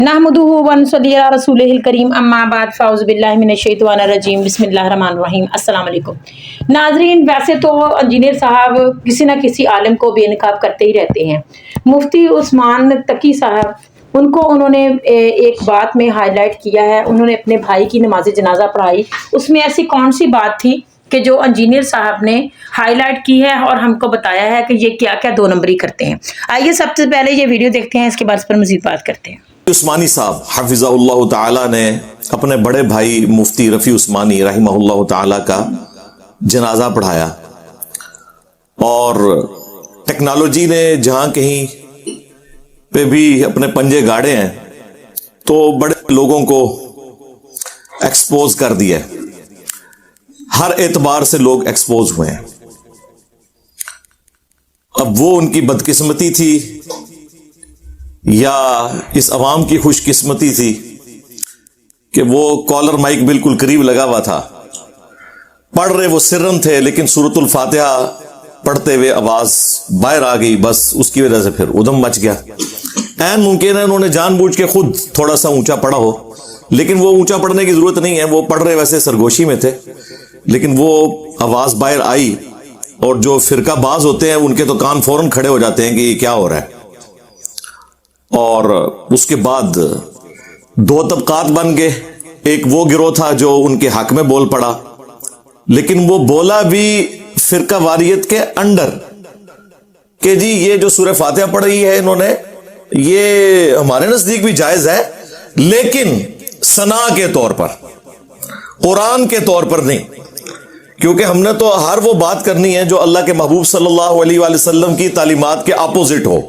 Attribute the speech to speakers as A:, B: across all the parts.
A: नहमदुहु व नसल्ली अला रसूलिहिल करीम अम्मा बाद फ़ाउज़ु बिल्लाहि मिनश्शैतानिर्रजीम बिस्मिल्लाहिर्रहमानिर्रहीम अस्सलाम वालेकुम। नाज़रीन, वैसे तो इंजीनियर साहब किसी न किसी आलिम को बेनकाब करते ही रहते हैं। मुफ्ती उस्मान तकी साहब, उनको उन्होंने एक बात में हाईलाइट किया है। उन्होंने अपने भाई की नमाज जनाजा पढ़ाई, उसमें ऐसी कौन सी बात थी कि जो इंजीनियर साहब ने हाईलाइट की है और हमको बताया है कि ये क्या क्या दो नंबरी करते हैं। आइए सबसे पहले ये वीडियो देखते हैं, इसके बाद इस पर मज़ीद बात करते हैं।
B: उस्मानी साहब हफिज़हुल्लाह ताला ने अपने बड़े भाई मुफ्ती रफ़ी उस्मानी रहिमहुल्लाह ताला का जनाजा पढ़ाया, और टेक्नोलॉजी ने जहां कहीं पे भी अपने पंजे गाड़े हैं तो बड़े लोगों को एक्सपोज कर दिया है। हर एतबार से लोग एक्सपोज हुए हैं। अब वो उनकी बदकिस्मती थी या इस अवाम की खुशकिस्मती थी कि वो कॉलर माइक बिल्कुल करीब लगा हुआ था, पढ़ रहे वो सिर्रन थे, लेकिन सूरतुल फातिहा पढ़ते हुए आवाज बाहर आ गई, बस उसकी वजह से फिर उधम मच गया। ऐन मुमकिन है उन्होंने जानबूझ के खुद थोड़ा सा ऊंचा पढ़ा हो, लेकिन वो ऊंचा पढ़ने की जरूरत नहीं है। वो पढ़ रहे वैसे सरगोशी में थे, लेकिन वो आवाज बाहर आई, और जो फिरकाबाज होते हैं उनके तो कान फौरन खड़े हो जाते हैं कि ये क्या हो रहा है। और उसके बाद दो तबकात बन गए। एक वो गिरोह था जो उनके हक में बोल पड़ा, लेकिन वो बोला भी फिरका वारियत के अंडर कि जी ये जो सूरह फातिहा पढ़ी है इन्होंने, ये हमारे नजदीक भी जायज है, लेकिन सना के तौर पर, कुरान के तौर पर नहीं, क्योंकि हमने तो हर वो बात करनी है जो अल्लाह के महबूब सल्लल्लाहु अलैहि वसल्लम की तालीमात के अपोजिट हो।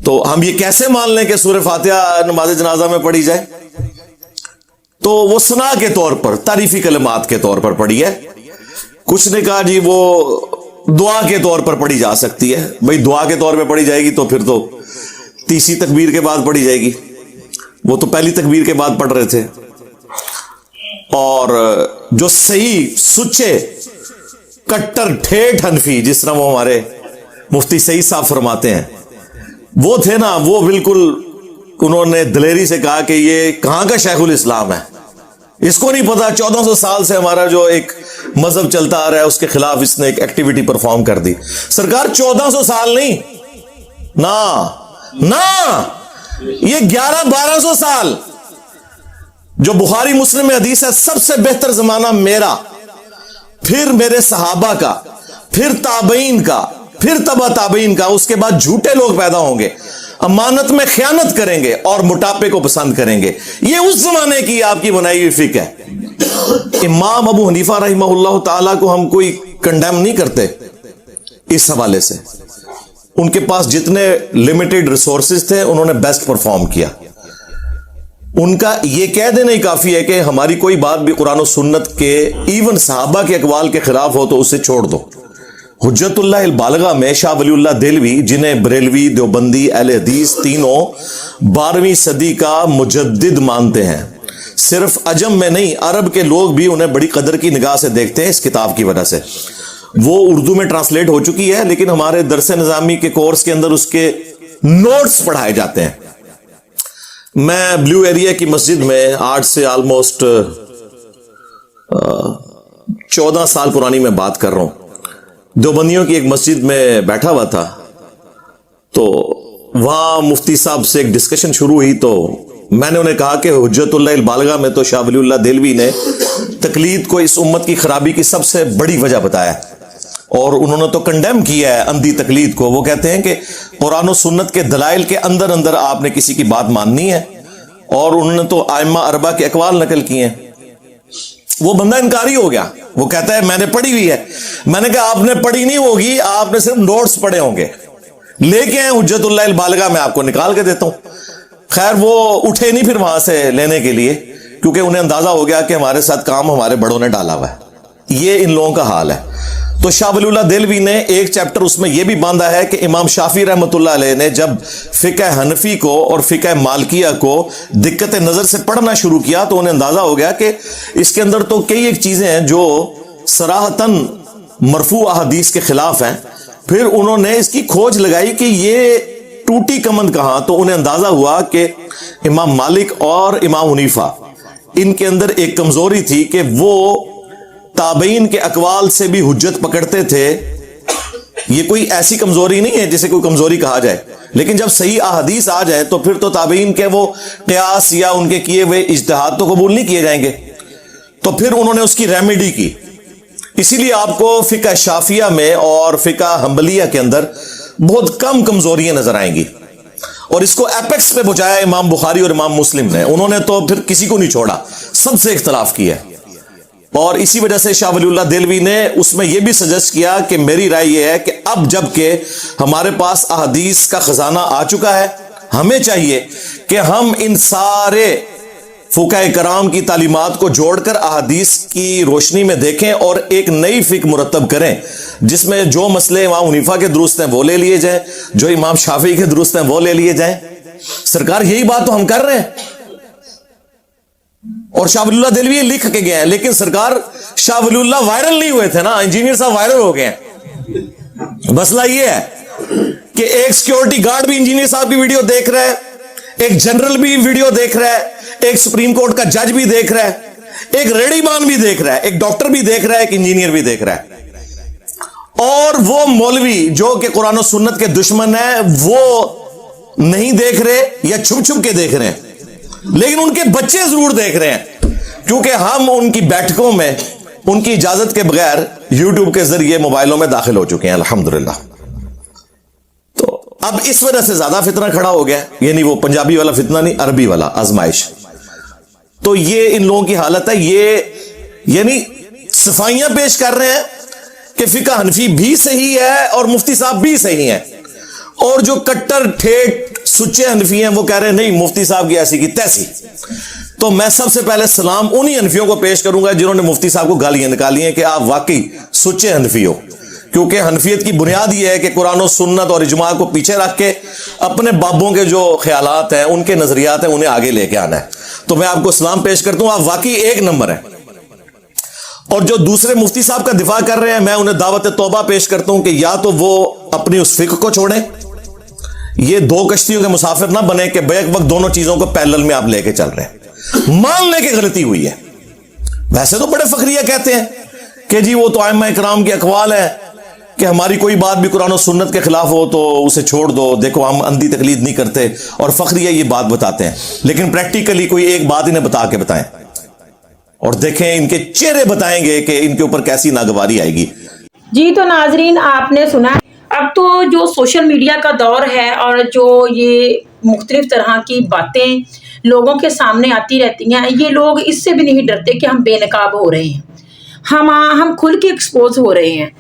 B: तो हम ये कैसे मान लें कि सूरह फातिहा नमाज जनाजा में पढ़ी जाए? तो वो सना के तौर पर, तारीफी कलमात के तौर पर पढ़ी है। कुछ ने कहा जी वो दुआ के तौर पर पढ़ी जा सकती है। भाई दुआ के तौर पर पढ़ी जाएगी तो फिर तो तीसरी तकबीर के बाद पढ़ी जाएगी, वो तो पहली तकबीर के बाद पढ़ रहे थे। और जो सही सुच्चे कट्टर ठेठ हनफी, जिस तरह वो हमारे मुफ्ती सईद साहब फरमाते हैं, वो थे ना, वो बिल्कुल उन्होंने दिलेरी से कहा कि ये कहां का शेखुल इस्लाम है, इसको नहीं पता 1400 साल से हमारा जो एक मजहब चलता आ रहा है उसके खिलाफ इसने एक एक्टिविटी परफॉर्म कर दी। सरकार 1400 साल नहीं ना ना, ये 1100-1200 साल। जो बुखारी मुस्लिम में हदीस है, सबसे बेहतर जमाना मेरा, फिर मेरे सहाबा का, फिर ताबईन का, फिर तबा ताबईन का, उसके बाद झूठे लोग पैदा होंगे, अमानत में खयानत करेंगे और मोटापे को पसंद करेंगे। ये उस जमाने की आपकी बनाई हुई फिक्र है। इमाम अबू हनीफा रहिमहुल्लाह ताला को हम कोई कंडेम नहीं करते इस हवाले से। उनके पास जितने लिमिटेड रिसोर्सेज थे उन्होंने बेस्ट परफॉर्म किया। उनका ये कह देना ही काफी है कि हमारी कोई बात भी कुरान और सुन्नत के, इवन सहाबा के अकवाल के खिलाफ हो तो उसे छोड़ दो। हुज्जतुल्लाह अल बालिगा में शाह वलीउल्लाह देलवी, जिन्हें बरेलवी, देवबंदी, अहले हदीस तीनों 12वीं सदी का मुजद्दिद मानते हैं, सिर्फ अजम में नहीं अरब के लोग भी उन्हें बड़ी कदर की निगाह से देखते हैं इस किताब की वजह से। वो उर्दू में ट्रांसलेट हो चुकी है, लेकिन हमारे दरसे निजामी के कोर्स के अंदर उसके नोट्स पढ़ाए जाते हैं। मैं ब्लू एरिया की मस्जिद में आज से ऑलमोस्ट 14 साल पुरानी मैं बात कर रहा हूं, देवबंदियों की एक मस्जिद में बैठा हुआ था, तो वहां मुफ्ती साहब से एक डिस्कशन शुरू हुई। तो मैंने उन्हें कहा कि हुज्जतुल्लाह अल बालिगा में तो शाह वलीउल्लाह देलवी ने तकलीद को इस उम्मत की खराबी की सबसे बड़ी वजह बताया, और उन्होंने तो कंडेम किया है अंधी तकलीद को। वो कहते हैं कि कुरान और सुन्नत के दलाइल के अंदर अंदर आपने किसी की बात माननी है, और उन्होंने तो आइम्मा अरबा के अकवाल नकल किए हैं। वो बंदा इनकारी हो गया, वो कहता है मैंने पढ़ी हुई है। मैंने कहा आपने पढ़ी नहीं होगी, आपने सिर्फ नोट्स पढ़े होंगे, लेके आए हुज्जतुल्लाह अल बालिगा में आपको निकाल के देता हूं। खैर वो उठे नहीं फिर वहां से लेने के लिए, क्योंकि उन्हें अंदाजा हो गया कि हमारे साथ काम हमारे बड़ों ने डाला हुआ है। ये इन लोगों का हाल है। तो शाह वलीउल्लाह देलवी ने एक चैप्टर उसमें यह भी बांधा है कि इमाम शाफी रहमतुल्लाह अलैह ने जब फिक़ह हनफी को और फिक़ह मालिकिया को दिक्कत नजर से पढ़ना शुरू किया, तो उन्हें अंदाजा हो गया कि इसके अंदर तो कई एक चीजें हैं जो सराहतन मरफू अहदीस के खिलाफ हैं। फिर उन्होंने इसकी खोज लगाई कि ये टूटी कमन कहा तो उन्हें अंदाजा हुआ कि इमाम मालिक और इमाम हनीफा, इनके अंदर एक कमजोरी थी कि वो ताबईन के अकवाल से भी हुज्जत पकड़ते थे। ये कोई ऐसी कमजोरी नहीं है जिसे कोई कमजोरी कहा जाए, लेकिन जब सही अहादीस आ जाए तो फिर तो ताबईन के वो क़ियास या उनके किए हुए इज्तिहाद तो कबूल नहीं किए जाएंगे। तो फिर उन्होंने उसकी रेमेडी की। इसीलिए आपको फ़िक़्ह शाफिया में और फ़िक़्ह हम्बलिया के अंदर बहुत कम कमजोरियां नजर आएंगी, और इसको एपेक्स पे पहुंचाया इमाम बुखारी और इमाम मुस्लिम ने। उन्होंने तो फिर किसी को नहीं छोड़ा, सबसे इख्तलाफ किया। और इसी वजह से शाह वलीउल्लाह देलवी ने उसमें यह भी सजेस्ट किया कि मेरी राय यह है कि अब जबकि हमारे पास अहादीस का खजाना आ चुका है, हमें चाहिए कि हम इन सारे फुक़हा कराम की तालीमात को जोड़कर अहादीस की रोशनी में देखें और एक नई फ़िक़्ह मुरतब करें, जिसमें जो मसले इमाम हनीफा के दुरुस्त हैं वो ले लिए जाएं, जो इमाम शाफी के दुरुस्त हैं वो ले लिए जाएं। सरकार यही बात तो हम कर रहे हैं, और शाह वलीउल्लाह देलवी लिख के गए हैं। लेकिन सरकार, शाह वलीउल्लाह वायरल नहीं हुए थे ना, इंजीनियर साहब वायरल हो गए हैं। मसला यह है कि एक सिक्योरिटी गार्ड भी इंजीनियर साहब की वीडियो देख रहा है, एक जनरल भी वीडियो देख रहा है, एक सुप्रीम कोर्ट का जज भी देख रहा है, एक रेडीमान भी देख रहा है, एक डॉक्टर भी देख रहा है, एक इंजीनियर भी देख रहा है। और वो मौलवी जो कि कुरान और सुन्नत के दुश्मन है वो नहीं देख रहे या छुप छुप के देख रहे हैं, लेकिन उनके बच्चे जरूर देख रहे हैं, क्योंकि हम उनकी बैठकों में उनकी इजाजत के बगैर यूट्यूब के जरिए मोबाइलों में दाखिल हो चुके हैं अल्हम्दुलिल्लाह। तो अब इस वजह से ज्यादा फितना खड़ा हो गया, यानी वो पंजाबी वाला फितना नहीं, अरबी वाला आजमाइश। तो ये इन लोगों की हालत है। ये यानी सफाइयां पेश कर रहे हैं कि फ़िक़्ह हनफी भी सही है और मुफ्ती साहब भी सही हैं, और जो कट्टर ठेठ सुच्चे हनफी हैं वो कह रहे हैं नहीं, मुफ्ती साहब की ऐसी की तैसी। तो मैं सबसे पहले सलाम उन्हीं हनफियों को पेश करूंगा जिन्होंने मुफ्ती साहब को गालियां निकाली हैं कि आप वाकई सुच्चे हनफी हो, क्योंकि हनफियत की बुनियाद यह है कि कुरान और सुन्नत और इजमा को पीछे रख के अपने बाबों के जो ख्यालात हैं, उनके नजरियात हैं, उन्हें आगे लेके आना है। तो मैं आपको सलाम पेश करता हूं, आप वाकई एक नंबर है। और जो दूसरे मुफ्ती साहब का दिफा कर रहे हैं, मैं उन्हें दावत तौबा पेश करता हूं कि या तो वो अपनी उस फ़िक्र को छोड़ें, ये दो कश्तियों के मुसाफिर ना बने कि बैक वक्त दोनों चीजों को पैरेलल में आप लेके चल रहे हैं। मान ले कि गलती हुई है। वैसे तो बड़े फखरिया कहते हैं कि जी वो तो आइम्मा इकराम के अकवाल है कि हमारी कोई बात भी कुरान और सुन्नत के खिलाफ हो तो उसे छोड़ दो, देखो हम अंधी तकलीद नहीं करते, और फखरिया ये बात बताते हैं। लेकिन प्रैक्टिकली कोई एक बात इन्हें बता के बताएं और देखें, इनके चेहरे बताएंगे कि इनके ऊपर कैसी नागवारी आएगी।
A: जी तो नाजरीन, आपने सुना, अब तो जो सोशल मीडिया का दौर है और जो ये मुख्तलिफ तरह की बातें लोगों के सामने आती रहती हैं, ये लोग इससे भी नहीं डरते कि हम बेनकाब हो रहे हैं, हम खुल के एक्सपोज हो रहे हैं।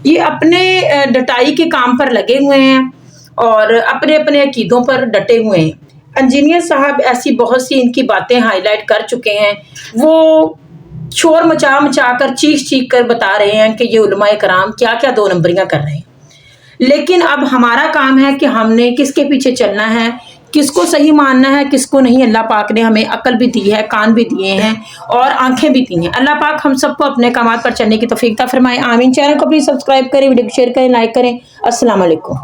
A: ये अपने डटाई के काम पर लगे हुए हैं और अपने अपने अकीदों पर डटे हुए हैं। इंजीनियर साहब ऐसी बहुत सी इनकी बातें हाईलाइट कर चुके हैं, वो शोर मचा मचा कर चीख कर बता रहे हैं कि ये उलमाए कराम क्या क्या दो नंबरियां कर रहे हैं। लेकिन अब हमारा काम है कि हमने किसके पीछे चलना है, किसको सही मानना है, किसको नहीं। अल्लाह पाक ने हमें अक्ल भी दी है, कान भी दिए हैं और आंखें भी दी हैं। अल्लाह पाक हम सबको अपने कामात पर चलने की तौफीक अता फरमाए, आमीन। चैनल को प्लीज़ सब्सक्राइब करें, वीडियो को शेयर करें, लाइक करें। अस्सलाम वालेकुम।